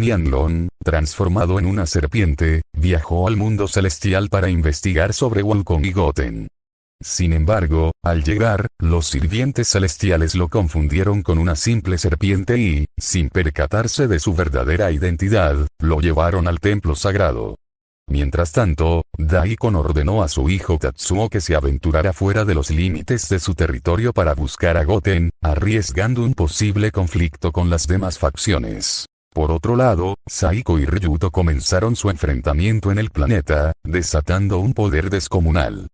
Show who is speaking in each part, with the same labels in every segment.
Speaker 1: Tianlong, transformado en una serpiente, viajó al mundo celestial para investigar sobre Wukong y Goten. Sin embargo, al llegar, los sirvientes celestiales lo confundieron con una simple serpiente y, sin percatarse de su verdadera identidad, lo llevaron al templo sagrado. Mientras tanto, Daikon ordenó a su hijo Tatsuo que se aventurara fuera de los límites de su territorio para buscar a Goten, arriesgando un posible conflicto con las demás facciones. Por otro lado, Saiko y Ryuto comenzaron su enfrentamiento en el planeta, desatando un poder descomunal.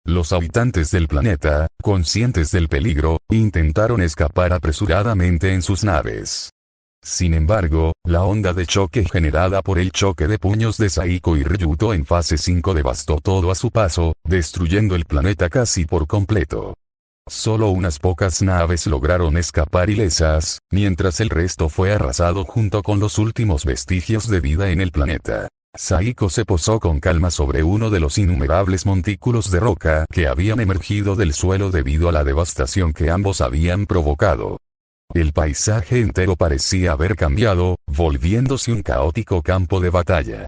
Speaker 1: Los habitantes del planeta, conscientes del peligro, intentaron escapar apresuradamente en sus naves. Sin embargo, la onda de choque generada por el choque de puños de Saiko y Ryuto en fase 5 devastó todo a su paso, destruyendo el planeta casi por completo. Solo unas pocas naves lograron escapar ilesas, mientras el resto fue arrasado junto con los últimos vestigios de vida en el planeta. Saiko se posó con calma sobre uno de los innumerables montículos de roca que habían emergido del suelo debido a la devastación que ambos habían provocado. El paisaje entero parecía haber cambiado, volviéndose un caótico campo de batalla.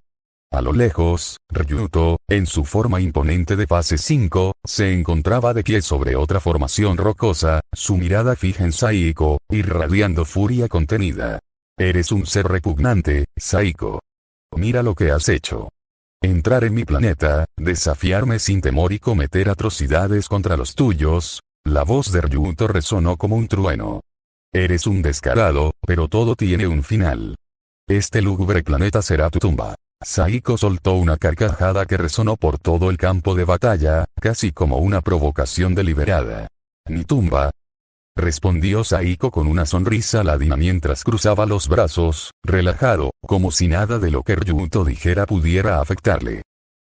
Speaker 1: A lo lejos, Ryuto, en su forma imponente de fase 5, se encontraba de pie sobre otra formación rocosa, su mirada fija en Saiko, irradiando furia contenida. Eres un ser repugnante, Saiko. Mira lo que has hecho. Entrar en mi planeta, desafiarme sin temor y cometer atrocidades contra los tuyos. La voz de Ryuto resonó como un trueno. Eres un descarado, pero todo tiene un final. Este lúgubre planeta será tu tumba. Saiko soltó una carcajada que resonó por todo el campo de batalla, casi como una provocación deliberada. ¿Mi tumba? Respondió Saiko con una sonrisa ladina mientras cruzaba los brazos, relajado, como si nada de lo que Ryuto dijera pudiera afectarle.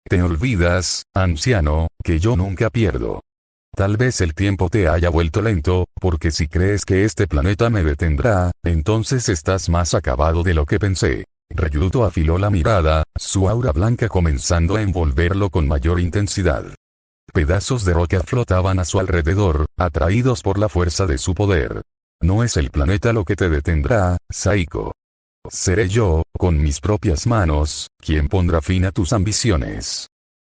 Speaker 1: Te olvidas, anciano, que yo nunca pierdo. Tal vez el tiempo te haya vuelto lento, porque si crees que este planeta me detendrá, entonces estás más acabado de lo que pensé. Ryuto afiló la mirada, su aura blanca comenzando a envolverlo con mayor intensidad. Pedazos de roca flotaban a su alrededor, atraídos por la fuerza de su poder. No es el planeta lo que te detendrá, Saiko. Seré yo, con mis propias manos, quien pondrá fin a tus ambiciones.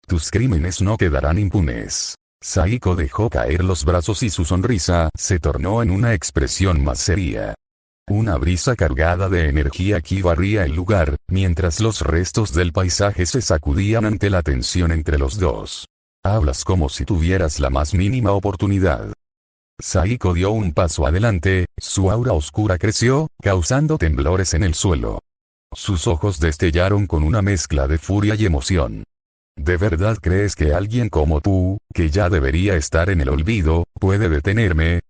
Speaker 1: Tus crímenes no quedarán impunes. Saiko dejó caer los brazos y su sonrisa se tornó en una expresión más seria. Una brisa cargada de energía ki barría el lugar, mientras los restos del paisaje se sacudían ante la tensión entre los dos. Hablas como si tuvieras la más mínima oportunidad. Saiko dio un paso adelante, su aura oscura creció, causando temblores en el suelo. Sus ojos destellaron con una mezcla de furia y emoción. ¿De verdad crees que alguien como tú, que ya debería estar en el olvido, puede detenerme?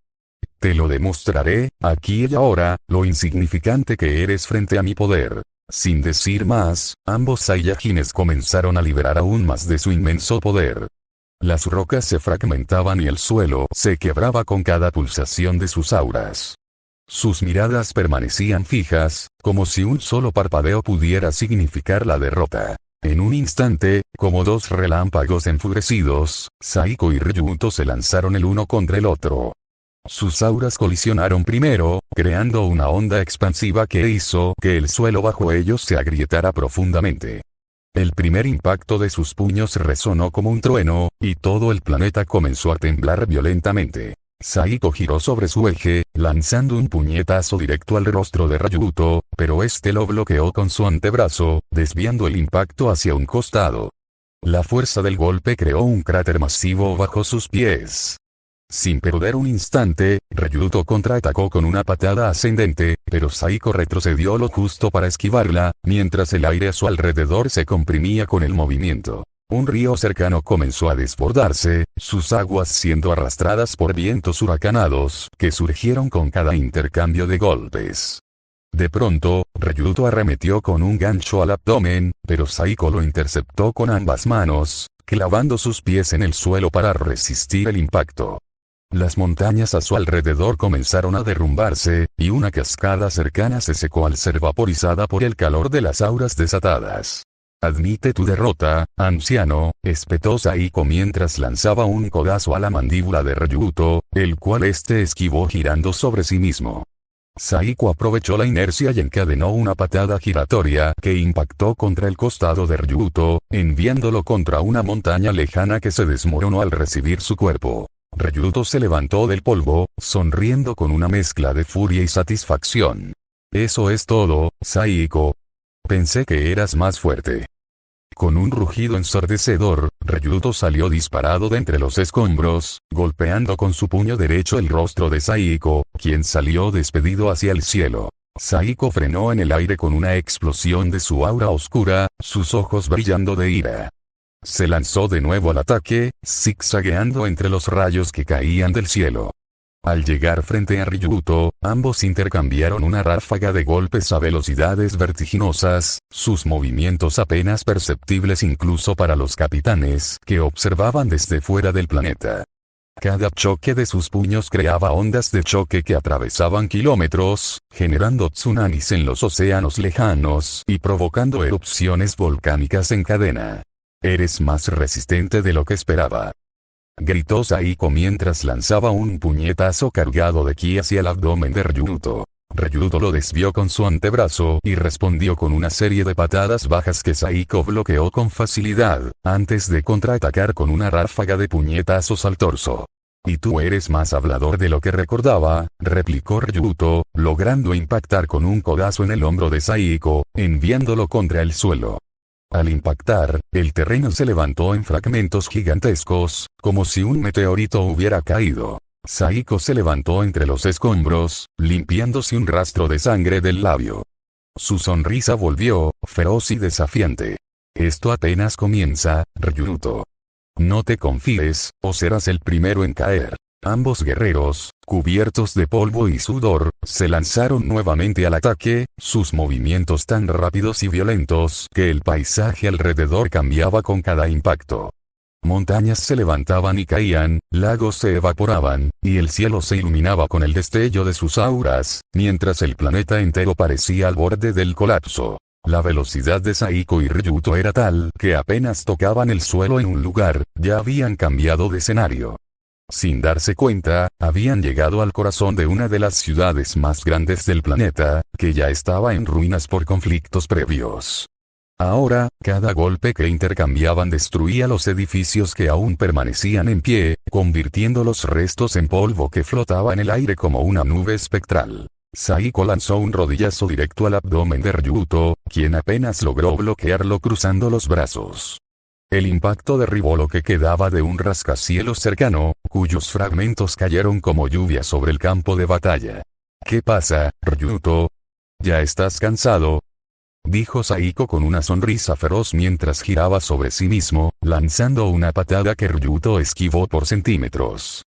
Speaker 1: Te lo demostraré, aquí y ahora, lo insignificante que eres frente a mi poder. Sin decir más, ambos Saiyajines comenzaron a liberar aún más de su inmenso poder. Las rocas se fragmentaban y el suelo se quebraba con cada pulsación de sus auras. Sus miradas permanecían fijas, como si un solo parpadeo pudiera significar la derrota. En un instante, como dos relámpagos enfurecidos, Saiko y Ryuto se lanzaron el uno contra el otro. Sus auras colisionaron primero, creando una onda expansiva que hizo que el suelo bajo ellos se agrietara profundamente. El primer impacto de sus puños resonó como un trueno, y todo el planeta comenzó a temblar violentamente. Saiko giró sobre su eje, lanzando un puñetazo directo al rostro de Ryuto, pero este lo bloqueó con su antebrazo, desviando el impacto hacia un costado. La fuerza del golpe creó un cráter masivo bajo sus pies. Sin perder un instante, Ryuto contraatacó con una patada ascendente, pero Saiko retrocedió lo justo para esquivarla, mientras el aire a su alrededor se comprimía con el movimiento. Un río cercano comenzó a desbordarse, sus aguas siendo arrastradas por vientos huracanados, que surgieron con cada intercambio de golpes. De pronto, Ryuto arremetió con un gancho al abdomen, pero Saiko lo interceptó con ambas manos, clavando sus pies en el suelo para resistir el impacto. Las montañas a su alrededor comenzaron a derrumbarse, y una cascada cercana se secó al ser vaporizada por el calor de las auras desatadas. Admite tu derrota, anciano, espetó Saiko mientras lanzaba un codazo a la mandíbula de Ryuto, el cual este esquivó girando sobre sí mismo. Saiko aprovechó la inercia y encadenó una patada giratoria que impactó contra el costado de Ryuto, enviándolo contra una montaña lejana que se desmoronó al recibir su cuerpo. Ryuto se levantó del polvo, sonriendo con una mezcla de furia y satisfacción. «Eso es todo, Saiko. Pensé que eras más fuerte». Con un rugido ensordecedor, Ryuto salió disparado de entre los escombros, golpeando con su puño derecho el rostro de Saiko, quien salió despedido hacia el cielo. Saiko frenó en el aire con una explosión de su aura oscura, sus ojos brillando de ira. Se lanzó de nuevo al ataque, zigzagueando entre los rayos que caían del cielo. Al llegar frente a Ryuto, ambos intercambiaron una ráfaga de golpes a velocidades vertiginosas, sus movimientos apenas perceptibles incluso para los capitanes que observaban desde fuera del planeta. Cada choque de sus puños creaba ondas de choque que atravesaban kilómetros, generando tsunamis en los océanos lejanos y provocando erupciones volcánicas en cadena. «Eres más resistente de lo que esperaba», gritó Saiko mientras lanzaba un puñetazo cargado de ki hacia el abdomen de Ryuto. Ryuto lo desvió con su antebrazo y respondió con una serie de patadas bajas que Saiko bloqueó con facilidad, antes de contraatacar con una ráfaga de puñetazos al torso. «Y tú eres más hablador de lo que recordaba», replicó Ryuto, logrando impactar con un codazo en el hombro de Saiko, enviándolo contra el suelo. Al impactar, el terreno se levantó en fragmentos gigantescos, como si un meteorito hubiera caído. Saiko se levantó entre los escombros, limpiándose un rastro de sangre del labio. Su sonrisa volvió, feroz y desafiante. «Esto apenas comienza, Ryuto. No te confíes, o serás el primero en caer». Ambos guerreros, cubiertos de polvo y sudor, se lanzaron nuevamente al ataque, sus movimientos tan rápidos y violentos que el paisaje alrededor cambiaba con cada impacto. Montañas se levantaban y caían, lagos se evaporaban, y el cielo se iluminaba con el destello de sus auras, mientras el planeta entero parecía al borde del colapso. La velocidad de Saiko y Ryuto era tal que apenas tocaban el suelo en un lugar, ya habían cambiado de escenario. Sin darse cuenta, habían llegado al corazón de una de las ciudades más grandes del planeta, que ya estaba en ruinas por conflictos previos. Ahora, cada golpe que intercambiaban destruía los edificios que aún permanecían en pie, convirtiendo los restos en polvo que flotaba en el aire como una nube espectral. Saiko lanzó un rodillazo directo al abdomen de Ryuto, quien apenas logró bloquearlo cruzando los brazos. El impacto derribó lo que quedaba de un rascacielos cercano, cuyos fragmentos cayeron como lluvia sobre el campo de batalla. «¿Qué pasa, Ryuto? ¿Ya estás cansado?», dijo Saiko con una sonrisa feroz mientras giraba sobre sí mismo, lanzando una patada que Ryuto esquivó por centímetros.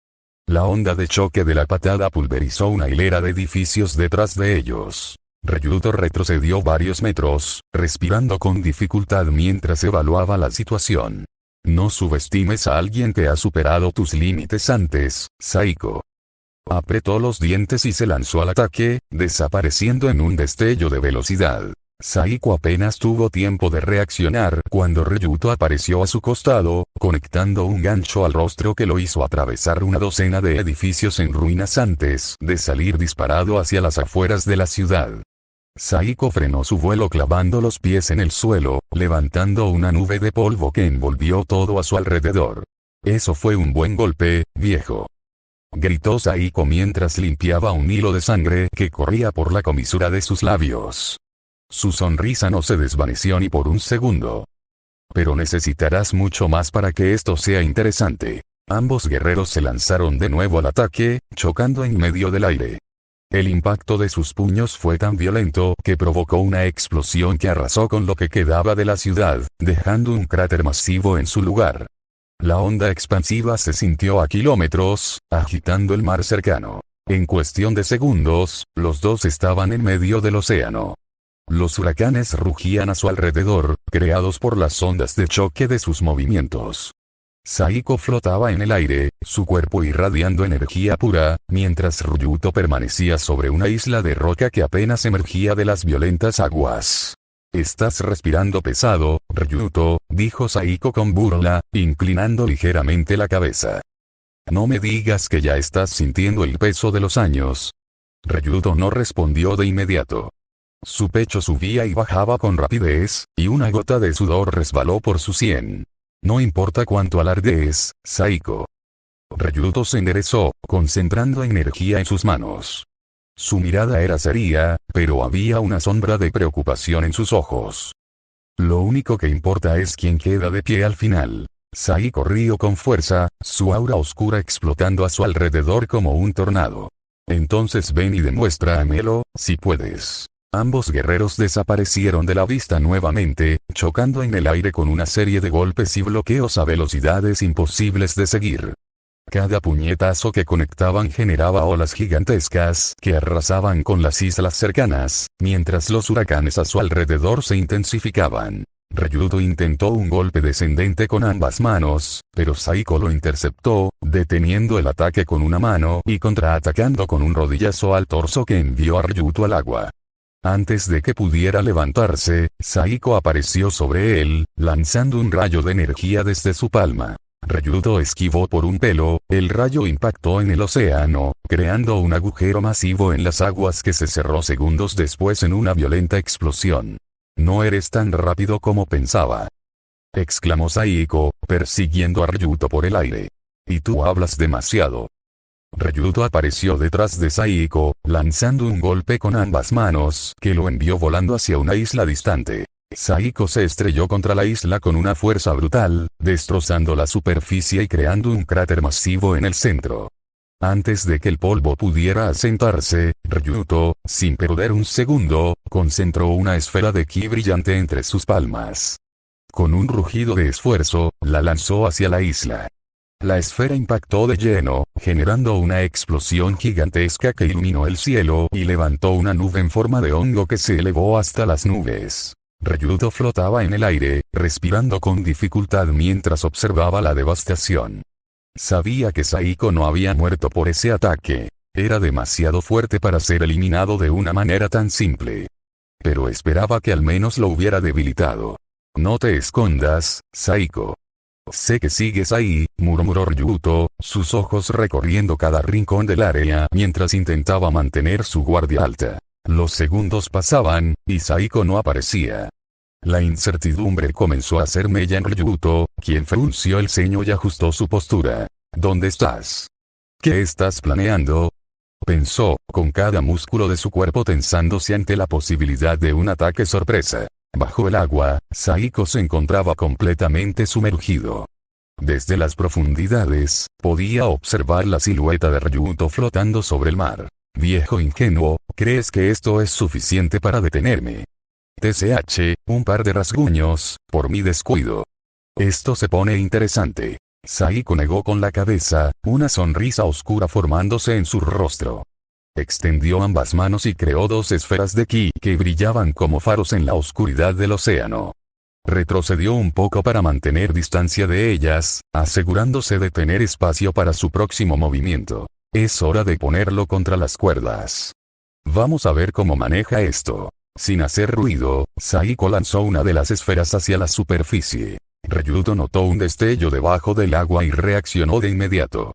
Speaker 1: La onda de choque de la patada pulverizó una hilera de edificios detrás de ellos. Ryuto retrocedió varios metros, respirando con dificultad mientras evaluaba la situación. «No subestimes a alguien que ha superado tus límites antes, Saiko». Apretó los dientes y se lanzó al ataque, desapareciendo en un destello de velocidad. Saiko apenas tuvo tiempo de reaccionar cuando Ryuto apareció a su costado, conectando un gancho al rostro que lo hizo atravesar una docena de edificios en ruinas antes de salir disparado hacia las afueras de la ciudad. Saiko frenó su vuelo clavando los pies en el suelo, levantando una nube de polvo que envolvió todo a su alrededor. «Eso fue un buen golpe, viejo», gritó Saiko mientras limpiaba un hilo de sangre que corría por la comisura de sus labios. Su sonrisa no se desvaneció ni por un segundo. «Pero necesitarás mucho más para que esto sea interesante». Ambos guerreros se lanzaron de nuevo al ataque, chocando en medio del aire. El impacto de sus puños fue tan violento que provocó una explosión que arrasó con lo que quedaba de la ciudad, dejando un cráter masivo en su lugar. La onda expansiva se sintió a kilómetros, agitando el mar cercano. En cuestión de segundos, los dos estaban en medio del océano. Los huracanes rugían a su alrededor, creados por las ondas de choque de sus movimientos. Saiko flotaba en el aire, su cuerpo irradiando energía pura, mientras Ryuto permanecía sobre una isla de roca que apenas emergía de las violentas aguas. «Estás respirando pesado, Ryuto», dijo Saiko con burla, inclinando ligeramente la cabeza. «No me digas que ya estás sintiendo el peso de los años». Ryuto no respondió de inmediato. Su pecho subía y bajaba con rapidez, y una gota de sudor resbaló por su sien. No importa cuánto alardees, Saiko. Ryuto se enderezó, concentrando energía en sus manos. Su mirada era seria, pero había una sombra de preocupación en sus ojos. Lo único que importa es quién queda de pie al final. Saiko rió con fuerza, su aura oscura explotando a su alrededor como un tornado. Entonces ven y demuéstramelo, si puedes. Ambos guerreros desaparecieron de la vista nuevamente, chocando en el aire con una serie de golpes y bloqueos a velocidades imposibles de seguir. Cada puñetazo que conectaban generaba olas gigantescas que arrasaban con las islas cercanas, mientras los huracanes a su alrededor se intensificaban. Ryuto intentó un golpe descendente con ambas manos, pero Saiko lo interceptó, deteniendo el ataque con una mano y contraatacando con un rodillazo al torso que envió a Ryuto al agua. Antes de que pudiera levantarse, Saiko apareció sobre él, lanzando un rayo de energía desde su palma. Ryuto esquivó por un pelo, el rayo impactó en el océano, creando un agujero masivo en las aguas que se cerró segundos después en una violenta explosión. «No eres tan rápido como pensaba», exclamó Saiko, persiguiendo a Ryuto por el aire. «Y tú hablas demasiado». Ryuto apareció detrás de Saiko, lanzando un golpe con ambas manos que lo envió volando hacia una isla distante. Saiko se estrelló contra la isla con una fuerza brutal, destrozando la superficie y creando un cráter masivo en el centro. Antes de que el polvo pudiera asentarse, Ryuto, sin perder un segundo, concentró una esfera de ki brillante entre sus palmas. Con un rugido de esfuerzo, la lanzó hacia la isla. La esfera impactó de lleno, generando una explosión gigantesca que iluminó el cielo y levantó una nube en forma de hongo que se elevó hasta las nubes. Ryuto flotaba en el aire, respirando con dificultad mientras observaba la devastación. Sabía que Saiko no había muerto por ese ataque. Era demasiado fuerte para ser eliminado de una manera tan simple. Pero esperaba que al menos lo hubiera debilitado. «No te escondas, Saiko. Sé que sigues ahí», murmuró Ryuto, sus ojos recorriendo cada rincón del área mientras intentaba mantener su guardia alta. Los segundos pasaban, y Saiko no aparecía. La incertidumbre comenzó a hacer mella en Ryuto, quien frunció el ceño y ajustó su postura. «¿Dónde estás? ¿Qué estás planeando?», pensó, con cada músculo de su cuerpo tensándose ante la posibilidad de un ataque sorpresa. Bajo el agua, Saiko se encontraba completamente sumergido. Desde las profundidades, podía observar la silueta de Ryuto flotando sobre el mar. «Viejo ingenuo, ¿crees que esto es suficiente para detenerme?» TCH, un par de rasguños, por mi descuido. «Esto se pone interesante». Saiko negó con la cabeza, una sonrisa oscura formándose en su rostro. Extendió ambas manos y creó dos esferas de ki que brillaban como faros en la oscuridad del océano. Retrocedió un poco para mantener distancia de ellas, asegurándose de tener espacio para su próximo movimiento. «Es hora de ponerlo contra las cuerdas. Vamos a ver cómo maneja esto». Sin hacer ruido, Saiko lanzó una de las esferas hacia la superficie. Ryuto notó un destello debajo del agua y reaccionó de inmediato.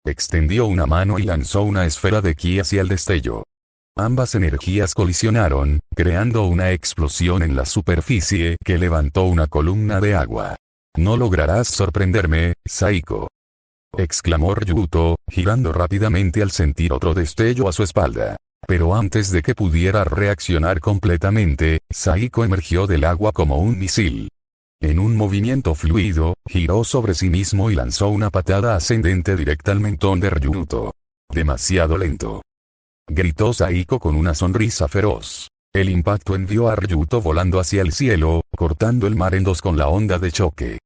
Speaker 1: Extendió una mano y lanzó una esfera de ki hacia el destello. Ambas energías colisionaron, creando una explosión en la superficie que levantó una columna de agua. «No lograrás sorprenderme, Saiko», exclamó Ryuto, girando rápidamente al sentir otro destello a su espalda. Pero antes de que pudiera reaccionar completamente, Saiko emergió del agua como un misil. En un movimiento fluido, giró sobre sí mismo y lanzó una patada ascendente directa al mentón de Ryuto. «Demasiado lento», gritó Saiko con una sonrisa feroz. El impacto envió a Ryuto volando hacia el cielo, cortando el mar en dos con la onda de choque.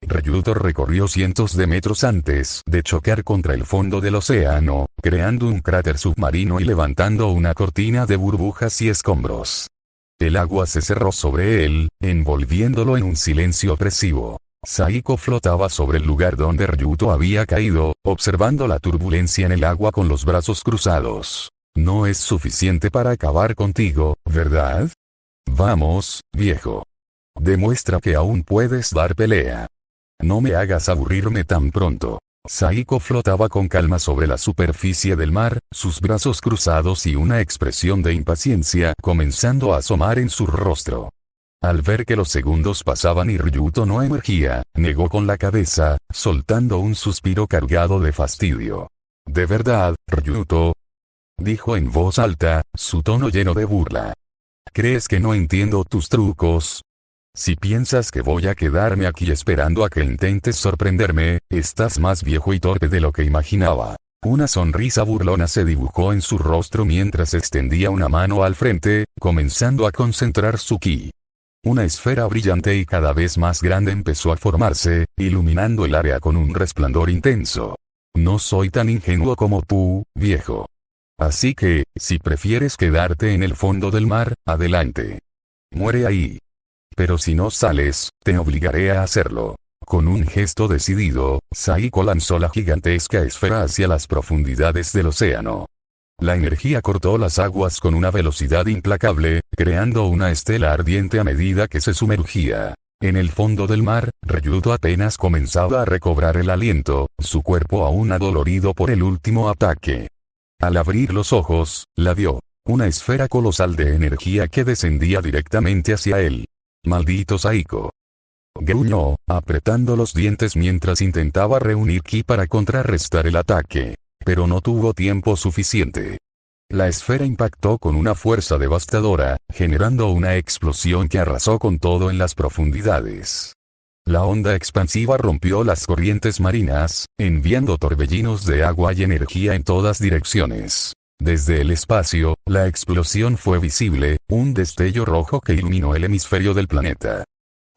Speaker 1: Ryuto recorrió cientos de metros antes de chocar contra el fondo del océano, creando un cráter submarino y levantando una cortina de burbujas y escombros. El agua se cerró sobre él, envolviéndolo en un silencio opresivo. Saiko flotaba sobre el lugar donde Ryuto había caído, observando la turbulencia en el agua con los brazos cruzados. «No es suficiente para acabar contigo, ¿verdad? Vamos, viejo. Demuestra que aún puedes dar pelea. No me hagas aburrirme tan pronto». Saiko flotaba con calma sobre la superficie del mar, sus brazos cruzados y una expresión de impaciencia comenzando a asomar en su rostro. Al ver que los segundos pasaban y Ryuto no emergía, negó con la cabeza, soltando un suspiro cargado de fastidio. «¿De verdad, Ryuto?», dijo en voz alta, su tono lleno de burla. «¿Crees que no entiendo tus trucos? Si piensas que voy a quedarme aquí esperando a que intentes sorprenderme, estás más viejo y torpe de lo que imaginaba». Una sonrisa burlona se dibujó en su rostro mientras extendía una mano al frente, comenzando a concentrar su ki. Una esfera brillante y cada vez más grande empezó a formarse, iluminando el área con un resplandor intenso. «No soy tan ingenuo como tú, viejo. Así que, si prefieres quedarte en el fondo del mar, adelante. Muere ahí. Pero si no sales, te obligaré a hacerlo». Con un gesto decidido, Saiko lanzó la gigantesca esfera hacia las profundidades del océano. La energía cortó las aguas con una velocidad implacable, creando una estela ardiente a medida que se sumergía. En el fondo del mar, Ryuto apenas comenzaba a recobrar el aliento, su cuerpo aún adolorido por el último ataque. Al abrir los ojos, la vio. Una esfera colosal de energía que descendía directamente hacia él. «Maldito Saiko», gruñó, apretando los dientes mientras intentaba reunir ki para contrarrestar el ataque. Pero no tuvo tiempo suficiente. La esfera impactó con una fuerza devastadora, generando una explosión que arrasó con todo en las profundidades. La onda expansiva rompió las corrientes marinas, enviando torbellinos de agua y energía en todas direcciones. Desde el espacio, la explosión fue visible, un destello rojo que iluminó el hemisferio del planeta.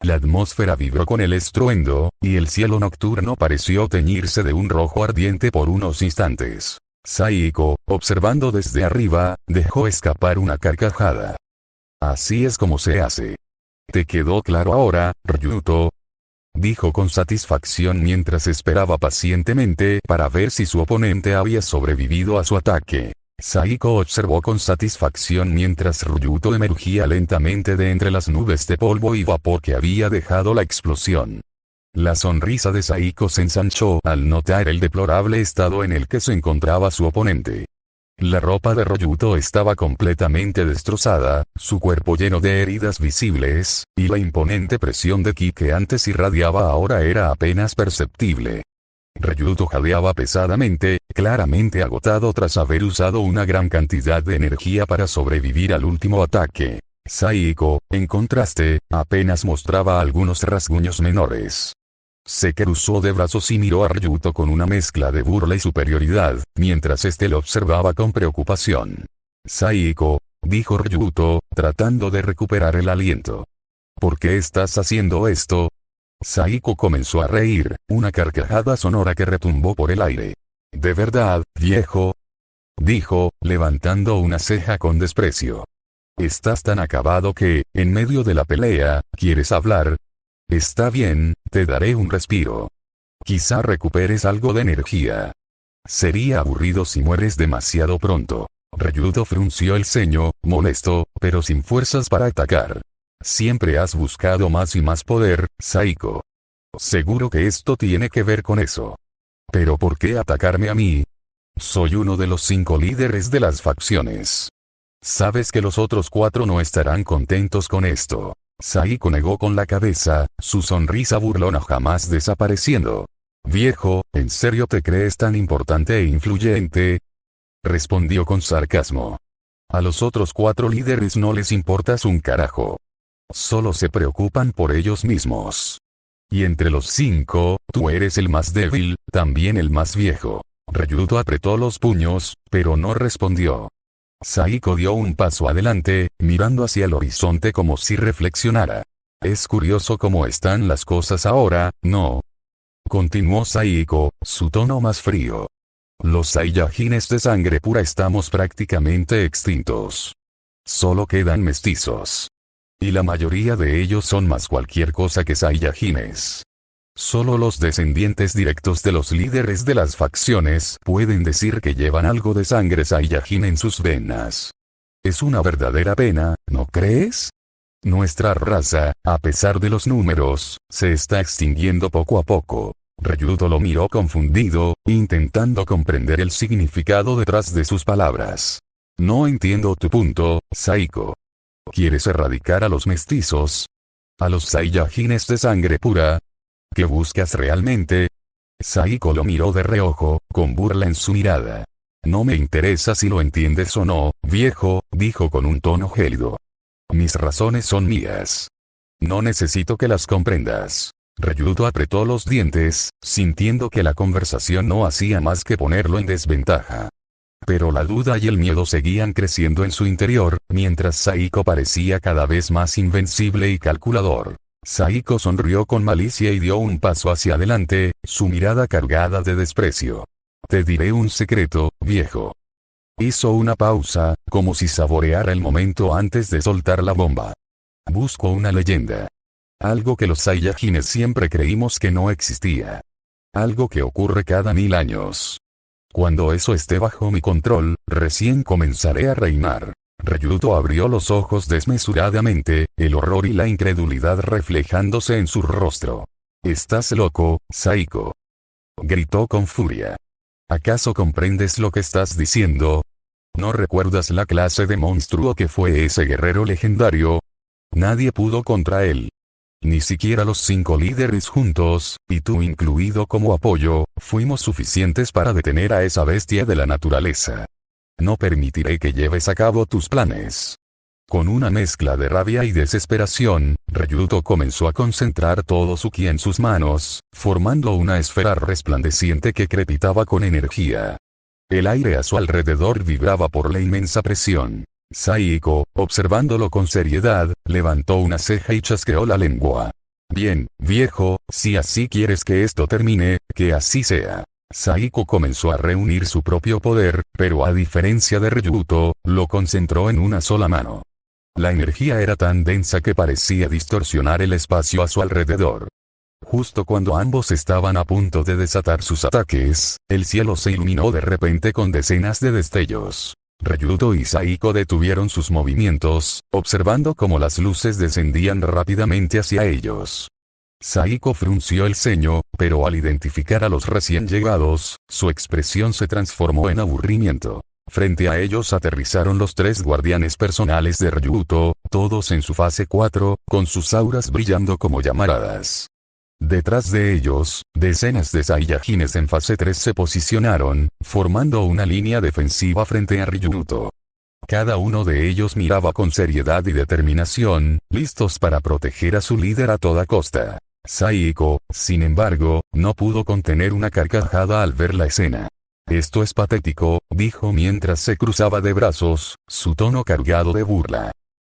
Speaker 1: La atmósfera vibró con el estruendo, y el cielo nocturno pareció teñirse de un rojo ardiente por unos instantes. Saiko, observando desde arriba, dejó escapar una carcajada. «Así es como se hace. ¿Te quedó claro ahora, Ryuto?», dijo con satisfacción mientras esperaba pacientemente para ver si su oponente había sobrevivido a su ataque. Saiko observó con satisfacción mientras Ryuto emergía lentamente de entre las nubes de polvo y vapor que había dejado la explosión. La sonrisa de Saiko se ensanchó al notar el deplorable estado en el que se encontraba su oponente. La ropa de Ryuto estaba completamente destrozada, su cuerpo lleno de heridas visibles, y la imponente presión de ki que antes irradiaba ahora era apenas perceptible. Ryuto jadeaba pesadamente, claramente agotado tras haber usado una gran cantidad de energía para sobrevivir al último ataque. Saiko, en contraste, apenas mostraba algunos rasguños menores. Se cruzó de brazos y miró a Ryuto con una mezcla de burla y superioridad, mientras este lo observaba con preocupación. «Saiko», dijo Ryuto, tratando de recuperar el aliento. «¿Por qué estás haciendo esto?». Saiko comenzó a reír, una carcajada sonora que retumbó por el aire. «¿De verdad, viejo?», dijo, levantando una ceja con desprecio. «¿Estás tan acabado que, en medio de la pelea, quieres hablar? Está bien, te daré un respiro. Quizá recuperes algo de energía. Sería aburrido si mueres demasiado pronto». Ryuto frunció el ceño, molesto, pero sin fuerzas para atacar. «Siempre has buscado más y más poder, Saiko. Seguro que esto tiene que ver con eso. Pero ¿por qué atacarme a mí? Soy uno de los 5 líderes de las facciones. Sabes que los otros 4 no estarán contentos con esto». Saiko negó con la cabeza, su sonrisa burlona jamás desapareciendo. «Viejo, ¿en serio te crees tan importante e influyente?», respondió con sarcasmo. «A los otros 4 líderes no les importas un carajo. Solo se preocupan por ellos mismos. Y entre los 5, tú eres el más débil, también el más viejo». Ryuto apretó los puños, pero no respondió. Saiko dio un paso adelante, mirando hacia el horizonte como si reflexionara. «Es curioso cómo están las cosas ahora, ¿no?», continuó Saiko, su tono más frío. «Los Saiyajines de sangre pura estamos prácticamente extintos. Solo quedan mestizos. Y la mayoría de ellos son más cualquier cosa que Saiyajines. Solo los descendientes directos de los líderes de las facciones pueden decir que llevan algo de sangre Saiyajin en sus venas. Es una verdadera pena, ¿no crees? Nuestra raza, a pesar de los números, se está extinguiendo poco a poco. Ryuto lo miró confundido, intentando comprender el significado detrás de sus palabras. No entiendo tu punto, Saiko. ¿Quieres erradicar a los mestizos? ¿A los Saiyajines de sangre pura? ¿Qué buscas realmente? Saiko lo miró de reojo, con burla en su mirada. No me interesa si lo entiendes o no, viejo, dijo con un tono gélido. Mis razones son mías. No necesito que las comprendas. Ryuto apretó los dientes, sintiendo que la conversación no hacía más que ponerlo en desventaja. Pero la duda y el miedo seguían creciendo en su interior, mientras Saiko parecía cada vez más invencible y calculador. Saiko sonrió con malicia y dio un paso hacia adelante, su mirada cargada de desprecio. Te diré un secreto, viejo. Hizo una pausa, como si saboreara el momento antes de soltar la bomba. Busco una leyenda. Algo que los Saiyajines siempre creímos que no existía. Algo que ocurre cada 1000 años. Cuando eso esté bajo mi control, recién comenzaré a reinar. Ryuto abrió los ojos desmesuradamente, el horror y la incredulidad reflejándose en su rostro. ¿Estás loco, Saiko? Gritó con furia. ¿Acaso comprendes lo que estás diciendo? ¿No recuerdas la clase de monstruo que fue ese guerrero legendario? Nadie pudo contra él. Ni siquiera los 5 líderes juntos, y tú incluido como apoyo, fuimos suficientes para detener a esa bestia de la naturaleza. No permitiré que lleves a cabo tus planes. Con una mezcla de rabia y desesperación, Ryuto comenzó a concentrar todo su ki en sus manos, formando una esfera resplandeciente que crepitaba con energía. El aire a su alrededor vibraba por la inmensa presión. Saiko, observándolo con seriedad, levantó una ceja y chasqueó la lengua. Bien, viejo, si así quieres que esto termine, que así sea. Saiko comenzó a reunir su propio poder, pero a diferencia de Ryuto, lo concentró en una sola mano. La energía era tan densa que parecía distorsionar el espacio a su alrededor. Justo cuando ambos estaban a punto de desatar sus ataques, el cielo se iluminó de repente con decenas de destellos. Ryuto y Saiko detuvieron sus movimientos, observando cómo las luces descendían rápidamente hacia ellos. Saiko frunció el ceño, pero al identificar a los recién llegados, su expresión se transformó en aburrimiento. Frente a ellos aterrizaron los 3 guardianes personales de Ryuto, todos en su fase 4, con sus auras brillando como llamaradas. Detrás de ellos, decenas de Saiyajines en fase 3 se posicionaron, formando una línea defensiva frente a Ryuto. Cada uno de ellos miraba con seriedad y determinación, listos para proteger a su líder a toda costa. Saiko, sin embargo, no pudo contener una carcajada al ver la escena. Esto es patético, dijo mientras se cruzaba de brazos, su tono cargado de burla.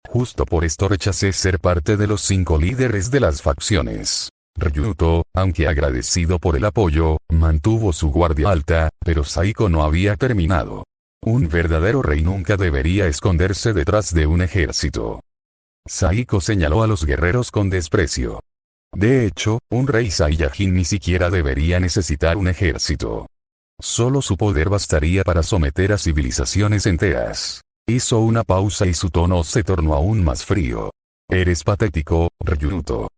Speaker 1: Justo por esto rechacé ser parte de los 5 líderes de las facciones. Ryuto, aunque agradecido por el apoyo, mantuvo su guardia alta, pero Saiko no había terminado. Un verdadero rey nunca debería esconderse detrás de un ejército. Saiko señaló a los guerreros con desprecio. De hecho, un rey Saiyajin ni siquiera debería necesitar un ejército. Solo su poder bastaría para someter a civilizaciones enteras. Hizo una pausa y su tono se tornó aún más frío. Eres patético, Ryuto.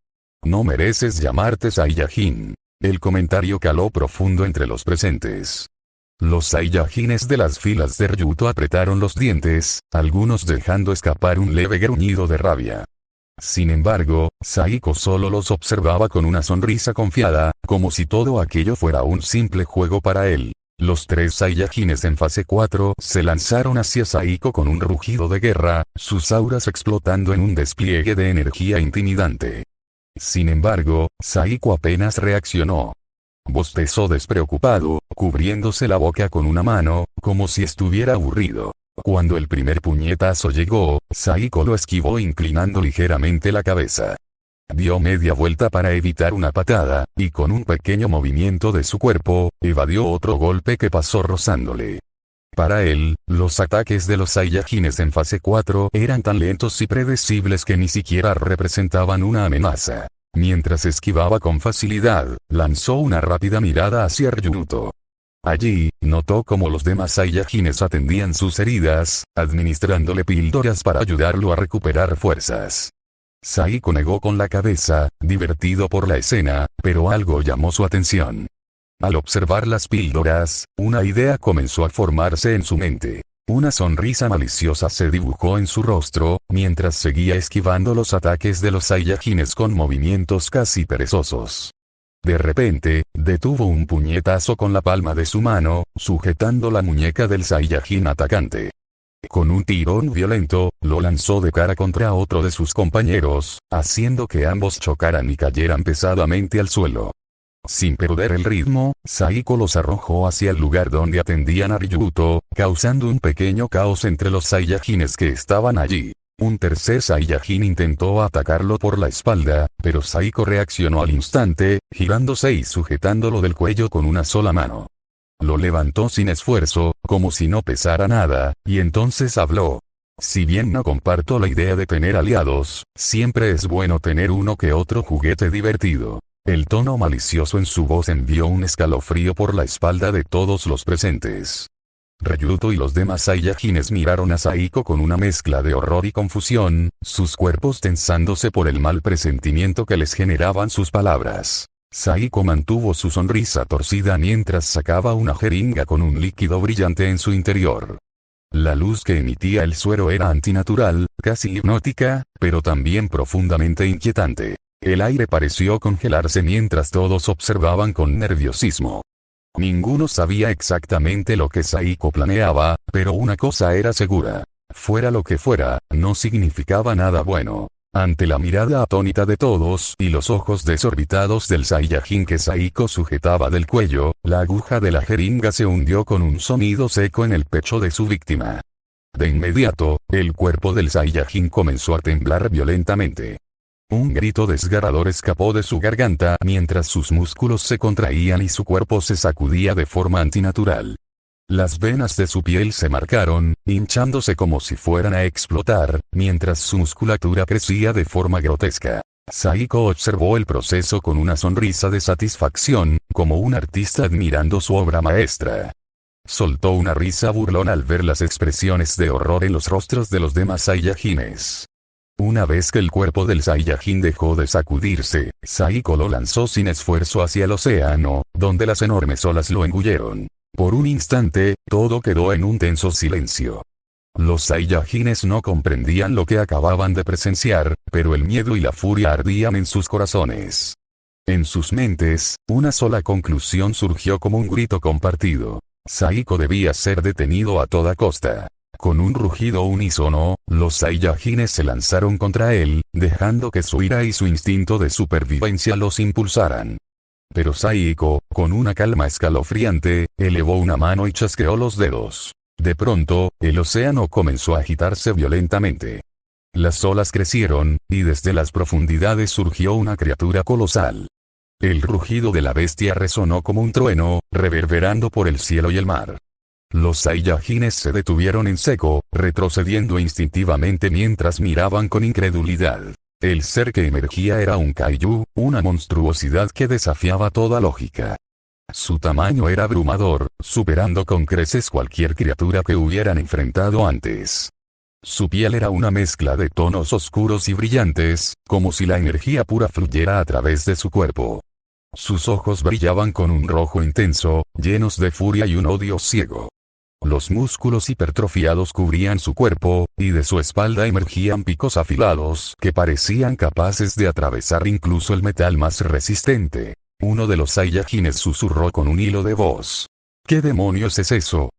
Speaker 1: No mereces llamarte Saiyajin. El comentario caló profundo entre los presentes. Los Saiyajines de las filas de Ryuto apretaron los dientes, algunos dejando escapar un leve gruñido de rabia. Sin embargo, Saiko solo los observaba con una sonrisa confiada, como si todo aquello fuera un simple juego para él. Los 3 Saiyajines en fase 4 se lanzaron hacia Saiko con un rugido de guerra, sus auras explotando en un despliegue de energía intimidante. Sin embargo, Saiko apenas reaccionó. Bostezó despreocupado, cubriéndose la boca con una mano, como si estuviera aburrido. Cuando el primer puñetazo llegó, Saiko lo esquivó inclinando ligeramente la cabeza. Dio media vuelta para evitar una patada, y con un pequeño movimiento de su cuerpo, evadió otro golpe que pasó rozándole. Para él, los ataques de los Saiyajines en fase 4 eran tan lentos y predecibles que ni siquiera representaban una amenaza. Mientras esquivaba con facilidad, lanzó una rápida mirada hacia Ryuto. Allí, notó cómo los demás Saiyajines atendían sus heridas, administrándole píldoras para ayudarlo a recuperar fuerzas. Saiko negó con la cabeza, divertido por la escena, pero algo llamó su atención. Al observar las píldoras, una idea comenzó a formarse en su mente. Una sonrisa maliciosa se dibujó en su rostro, mientras seguía esquivando los ataques de los Saiyajines con movimientos casi perezosos. De repente, detuvo un puñetazo con la palma de su mano, sujetando la muñeca del Saiyajin atacante. Con un tirón violento, lo lanzó de cara contra otro de sus compañeros, haciendo que ambos chocaran y cayeran pesadamente al suelo. Sin perder el ritmo, Saiko los arrojó hacia el lugar donde atendían a Ryuto, causando un pequeño caos entre los Saiyajines que estaban allí. Un tercer Saiyajin intentó atacarlo por la espalda, pero Saiko reaccionó al instante, girándose y sujetándolo del cuello con una sola mano. Lo levantó sin esfuerzo, como si no pesara nada, y entonces habló. Si bien no comparto la idea de tener aliados, siempre es bueno tener uno que otro juguete divertido. El tono malicioso en su voz envió un escalofrío por la espalda de todos los presentes. Ryuto y los demás Saiyajines miraron a Saiko con una mezcla de horror y confusión, sus cuerpos tensándose por el mal presentimiento que les generaban sus palabras. Saiko mantuvo su sonrisa torcida mientras sacaba una jeringa con un líquido brillante en su interior. La luz que emitía el suero era antinatural, casi hipnótica, pero también profundamente inquietante. El aire pareció congelarse mientras todos observaban con nerviosismo. Ninguno sabía exactamente lo que Saiko planeaba, pero una cosa era segura. Fuera lo que fuera, no significaba nada bueno. Ante la mirada atónita de todos y los ojos desorbitados del Saiyajin que Saiko sujetaba del cuello, la aguja de la jeringa se hundió con un sonido seco en el pecho de su víctima. De inmediato, el cuerpo del Saiyajin comenzó a temblar violentamente. Un grito desgarrador escapó de su garganta mientras sus músculos se contraían y su cuerpo se sacudía de forma antinatural. Las venas de su piel se marcaron, hinchándose como si fueran a explotar, mientras su musculatura crecía de forma grotesca. Saiko observó el proceso con una sonrisa de satisfacción, como un artista admirando su obra maestra. Soltó una risa burlona al ver las expresiones de horror en los rostros de los demás Saiyajines. Una vez que el cuerpo del Saiyajin dejó de sacudirse, Saiko lo lanzó sin esfuerzo hacia el océano, donde las enormes olas lo engulleron. Por un instante, todo quedó en un tenso silencio. Los Saiyajines no comprendían lo que acababan de presenciar, pero el miedo y la furia ardían en sus corazones. En sus mentes, una sola conclusión surgió como un grito compartido. Saiko debía ser detenido a toda costa. Con un rugido unísono, los Saiyajines se lanzaron contra él, dejando que su ira y su instinto de supervivencia los impulsaran. Pero Saiko, con una calma escalofriante, elevó una mano y chasqueó los dedos. De pronto, el océano comenzó a agitarse violentamente. Las olas crecieron, y desde las profundidades surgió una criatura colosal. El rugido de la bestia resonó como un trueno, reverberando por el cielo y el mar. Los Saiyajines se detuvieron en seco, retrocediendo instintivamente mientras miraban con incredulidad. El ser que emergía era un kaiju, una monstruosidad que desafiaba toda lógica. Su tamaño era abrumador, superando con creces cualquier criatura que hubieran enfrentado antes. Su piel era una mezcla de tonos oscuros y brillantes, como si la energía pura fluyera a través de su cuerpo. Sus ojos brillaban con un rojo intenso, llenos de furia y un odio ciego. Los músculos hipertrofiados cubrían su cuerpo, y de su espalda emergían picos afilados que parecían capaces de atravesar incluso el metal más resistente. Uno de los Saiyajines susurró con un hilo de voz. ¿Qué demonios es eso?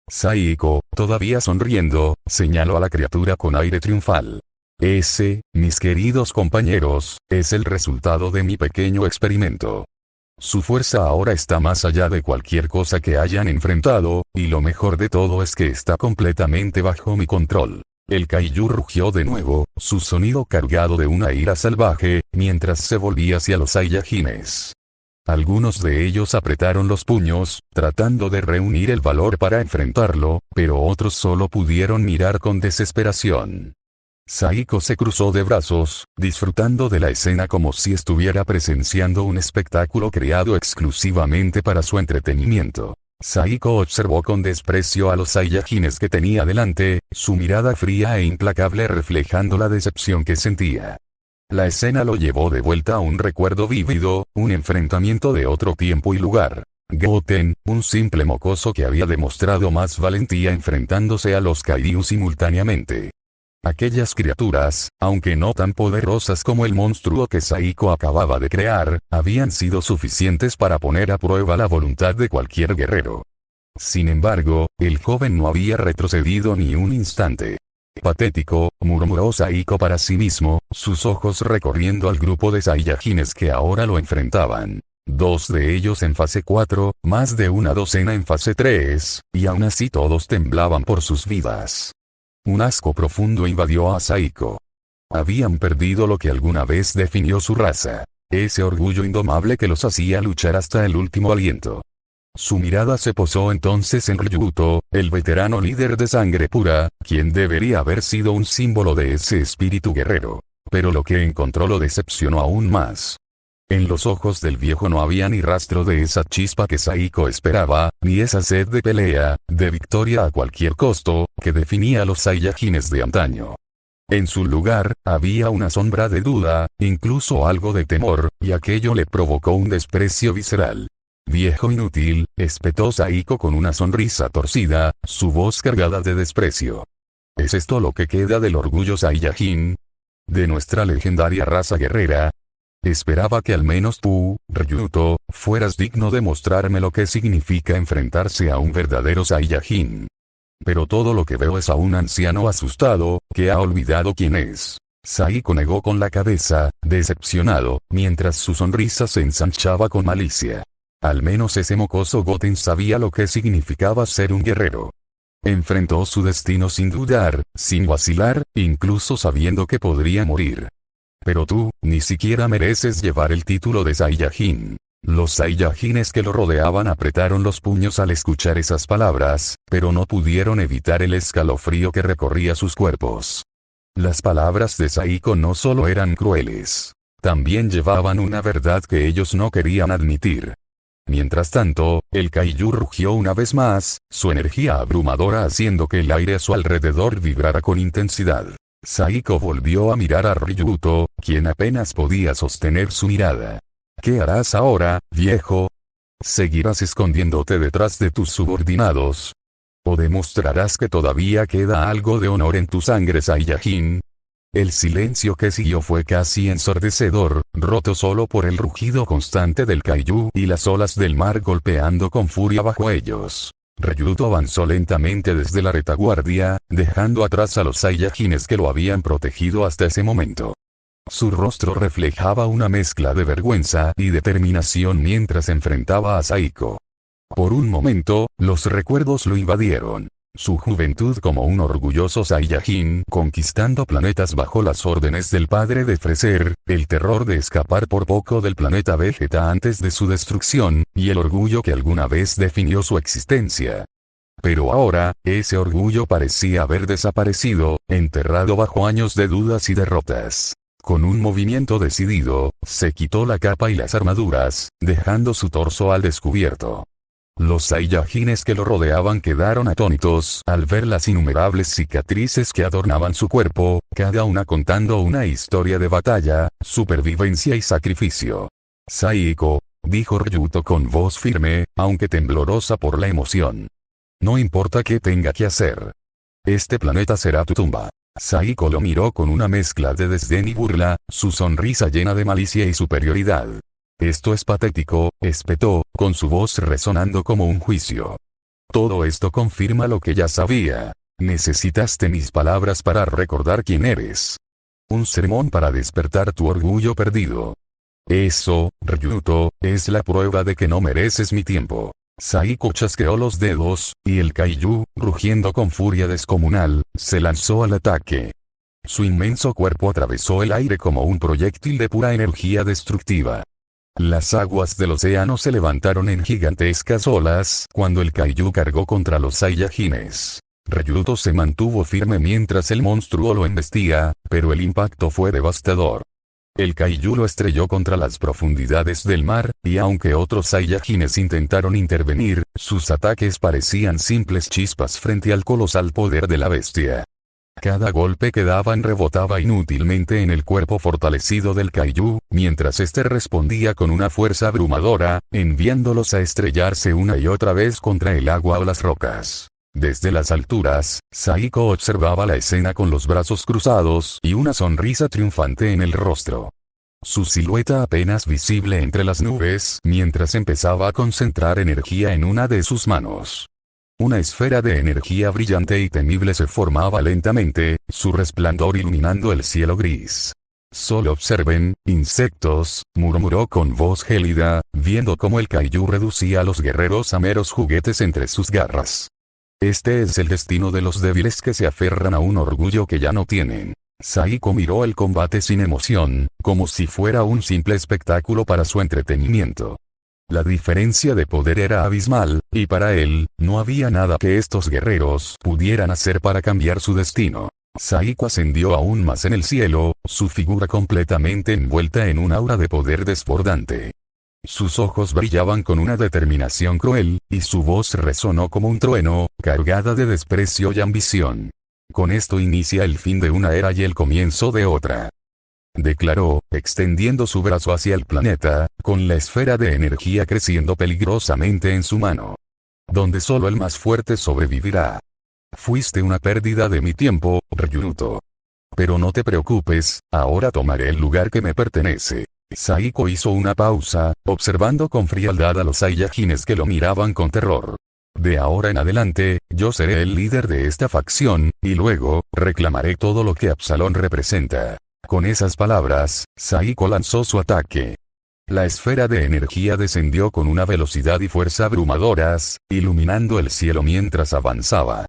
Speaker 1: Saiko, todavía sonriendo, señaló a la criatura con aire triunfal. Ese, mis queridos compañeros, es el resultado de mi pequeño experimento. Su fuerza ahora está más allá de cualquier cosa que hayan enfrentado, y lo mejor de todo es que está completamente bajo mi control. El kaiju rugió de nuevo, su sonido cargado de una ira salvaje, mientras se volvía hacia los Saiyajines. Algunos de ellos apretaron los puños, tratando de reunir el valor para enfrentarlo, pero otros solo pudieron mirar con desesperación. Saiko se cruzó de brazos, disfrutando de la escena como si estuviera presenciando un espectáculo creado exclusivamente para su entretenimiento. Saiko observó con desprecio a los Saiyajines que tenía delante, su mirada fría e implacable reflejando la decepción que sentía. La escena lo llevó de vuelta a un recuerdo vívido, un enfrentamiento de otro tiempo y lugar. Goten, un simple mocoso que había demostrado más valentía enfrentándose a los Kaiju simultáneamente. Aquellas criaturas, aunque no tan poderosas como el monstruo que Saiko acababa de crear, habían sido suficientes para poner a prueba la voluntad de cualquier guerrero. Sin embargo, el joven no había retrocedido ni un instante. Patético, murmuró Saiko para sí mismo, sus ojos recorriendo al grupo de Saiyajines que ahora lo enfrentaban. 2 de ellos en fase 4, más de una docena en fase 3, y aún así todos temblaban por sus vidas. Un asco profundo invadió a Saiko. Habían perdido lo que alguna vez definió su raza. Ese orgullo indomable que los hacía luchar hasta el último aliento. Su mirada se posó entonces en Ryuto, el veterano líder de sangre pura, quien debería haber sido un símbolo de ese espíritu guerrero. Pero lo que encontró lo decepcionó aún más. En los ojos del viejo no había ni rastro de esa chispa que Saiko esperaba, ni esa sed de pelea, de victoria a cualquier costo, que definía a los Saiyajines de antaño. En su lugar, había una sombra de duda, incluso algo de temor, y aquello le provocó un desprecio visceral. Viejo inútil, espetó Saiko con una sonrisa torcida, su voz cargada de desprecio. ¿Es esto lo que queda del orgullo Saiyajin? ¿De nuestra legendaria raza guerrera? Esperaba que al menos tú, Ryuto, fueras digno de mostrarme lo que significa enfrentarse a un verdadero Saiyajin. Pero todo lo que veo es a un anciano asustado, que ha olvidado quién es. Saiko negó con la cabeza, decepcionado, mientras su sonrisa se ensanchaba con malicia. Al menos ese mocoso Goten sabía lo que significaba ser un guerrero. Enfrentó su destino sin dudar, sin vacilar, incluso sabiendo que podría morir. Pero tú, ni siquiera mereces llevar el título de Saiyajin. Los Saiyajines que lo rodeaban apretaron los puños al escuchar esas palabras, pero no pudieron evitar el escalofrío que recorría sus cuerpos. Las palabras de Saiko no solo eran crueles, también llevaban una verdad que ellos no querían admitir. Mientras tanto, el Kaiju rugió una vez más, su energía abrumadora haciendo que el aire a su alrededor vibrara con intensidad. Saiko volvió a mirar a Ryuto, quien apenas podía sostener su mirada. ¿Qué harás ahora, viejo? ¿Seguirás escondiéndote detrás de tus subordinados? ¿O demostrarás que todavía queda algo de honor en tu sangre Saiyajin? El silencio que siguió fue casi ensordecedor, roto solo por el rugido constante del Kaiju y las olas del mar golpeando con furia bajo ellos. Ryuto avanzó lentamente desde la retaguardia, dejando atrás a los Saiyajines que lo habían protegido hasta ese momento. Su rostro reflejaba una mezcla de vergüenza y determinación mientras enfrentaba a Saiko. Por un momento, los recuerdos lo invadieron. Su juventud como un orgulloso Saiyajin conquistando planetas bajo las órdenes del padre de Freezer, el terror de escapar por poco del planeta Vegeta antes de su destrucción, y el orgullo que alguna vez definió su existencia. Pero ahora, ese orgullo parecía haber desaparecido, enterrado bajo años de dudas y derrotas. Con un movimiento decidido, se quitó la capa y las armaduras, dejando su torso al descubierto. Los Saiyajines que lo rodeaban quedaron atónitos al ver las innumerables cicatrices que adornaban su cuerpo, cada una contando una historia de batalla, supervivencia y sacrificio. Saiko, dijo Ryuto con voz firme, aunque temblorosa por la emoción. No importa qué tenga que hacer. Este planeta será tu tumba. Saiko lo miró con una mezcla de desdén y burla, su sonrisa llena de malicia y superioridad. Esto es patético, espetó, con su voz resonando como un juicio. Todo esto confirma lo que ya sabía. Necesitaste mis palabras para recordar quién eres. Un sermón para despertar tu orgullo perdido. Eso, Ryuto, es la prueba de que no mereces mi tiempo. Saiko chasqueó los dedos, y el Kaiju, rugiendo con furia descomunal, se lanzó al ataque. Su inmenso cuerpo atravesó el aire como un proyectil de pura energía destructiva. Las aguas del océano se levantaron en gigantescas olas cuando el Kaiju cargó contra los Saiyajines. Ryuto se mantuvo firme mientras el monstruo lo embestía, pero el impacto fue devastador. El Kaiju lo estrelló contra las profundidades del mar, y aunque otros Saiyajines intentaron intervenir, sus ataques parecían simples chispas frente al colosal poder de la bestia. Cada golpe que daban rebotaba inútilmente en el cuerpo fortalecido del Kaiju, mientras este respondía con una fuerza abrumadora, enviándolos a estrellarse una y otra vez contra el agua o las rocas. Desde las alturas, Saiko observaba la escena con los brazos cruzados y una sonrisa triunfante en el rostro. Su silueta apenas visible entre las nubes mientras empezaba a concentrar energía en una de sus manos. Una esfera de energía brillante y temible se formaba lentamente, su resplandor iluminando el cielo gris. «Solo observen, insectos», murmuró con voz gélida, viendo cómo el Kaiju reducía a los guerreros a meros juguetes entre sus garras. «Este es el destino de los débiles que se aferran a un orgullo que ya no tienen». Saiko miró el combate sin emoción, como si fuera un simple espectáculo para su entretenimiento. La diferencia de poder era abismal, y para él, no había nada que estos guerreros pudieran hacer para cambiar su destino. Saiko ascendió aún más en el cielo, su figura completamente envuelta en un aura de poder desbordante. Sus ojos brillaban con una determinación cruel, y su voz resonó como un trueno, cargada de desprecio y ambición. «Con esto inicia el fin de una era y el comienzo de otra», declaró, extendiendo su brazo hacia el planeta, con la esfera de energía creciendo peligrosamente en su mano. «Donde solo el más fuerte sobrevivirá. Fuiste una pérdida de mi tiempo, Ryuto. Pero no te preocupes, ahora tomaré el lugar que me pertenece». Saiko hizo una pausa, observando con frialdad a los Saiyajines que lo miraban con terror. «De ahora en adelante, yo seré el líder de esta facción, y luego, reclamaré todo lo que Absalón representa». Con esas palabras, Saiko lanzó su ataque. La esfera de energía descendió con una velocidad y fuerza abrumadoras, iluminando el cielo mientras avanzaba.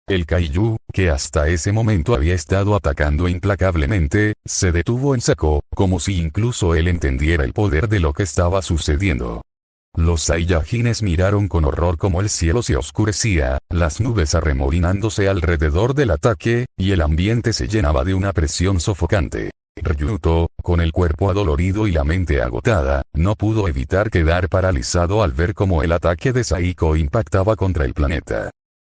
Speaker 1: El Kaiju, que hasta ese momento había estado atacando implacablemente, se detuvo en seco, como si incluso él entendiera el poder de lo que estaba sucediendo. Los Saiyajines miraron con horror cómo el cielo se oscurecía, las nubes arremolinándose alrededor del ataque, y el ambiente se llenaba de una presión sofocante. Ryuto, con el cuerpo adolorido y la mente agotada, no pudo evitar quedar paralizado al ver cómo el ataque de Saiko impactaba contra el planeta.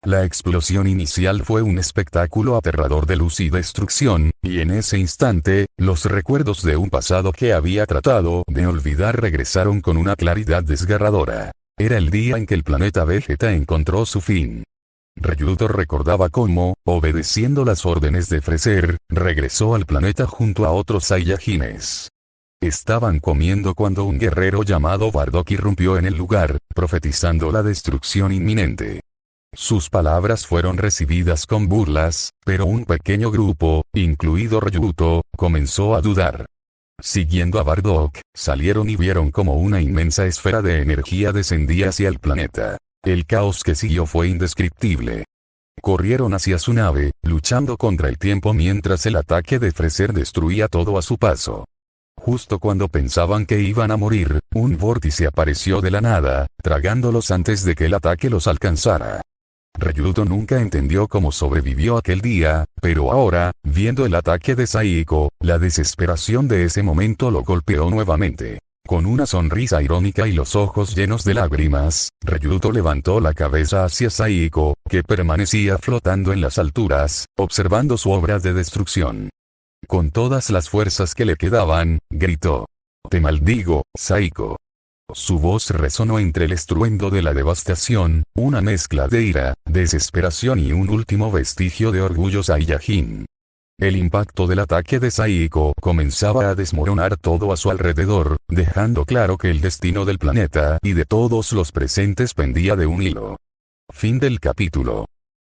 Speaker 1: La explosión inicial fue un espectáculo aterrador de luz y destrucción, y en ese instante, los recuerdos de un pasado que había tratado de olvidar regresaron con una claridad desgarradora. Era el día en que el planeta Vegeta encontró su fin. Ryuto recordaba cómo, obedeciendo las órdenes de Freezer, regresó al planeta junto a otros Saiyajines. Estaban comiendo cuando un guerrero llamado Bardock irrumpió en el lugar, profetizando la destrucción inminente. Sus palabras fueron recibidas con burlas, pero un pequeño grupo, incluido Ryuto, comenzó a dudar. Siguiendo a Bardock, salieron y vieron como una inmensa esfera de energía descendía hacia el planeta. El caos que siguió fue indescriptible. Corrieron hacia su nave, luchando contra el tiempo mientras el ataque de Freezer destruía todo a su paso. Justo cuando pensaban que iban a morir, un vórtice apareció de la nada, tragándolos antes de que el ataque los alcanzara. Ryuto nunca entendió cómo sobrevivió aquel día, pero ahora, viendo el ataque de Saiko, la desesperación de ese momento lo golpeó nuevamente. Con una sonrisa irónica y los ojos llenos de lágrimas, Ryuto levantó la cabeza hacia Saiko, que permanecía flotando en las alturas, observando su obra de destrucción. Con todas las fuerzas que le quedaban, gritó: «Te maldigo, Saiko». Su voz resonó entre el estruendo de la devastación, una mezcla de ira, desesperación y un último vestigio de orgullo Saiyajin. El impacto del ataque de Saiko comenzaba a desmoronar todo a su alrededor, dejando claro que el destino del planeta y de todos los presentes pendía de un hilo. Fin del capítulo.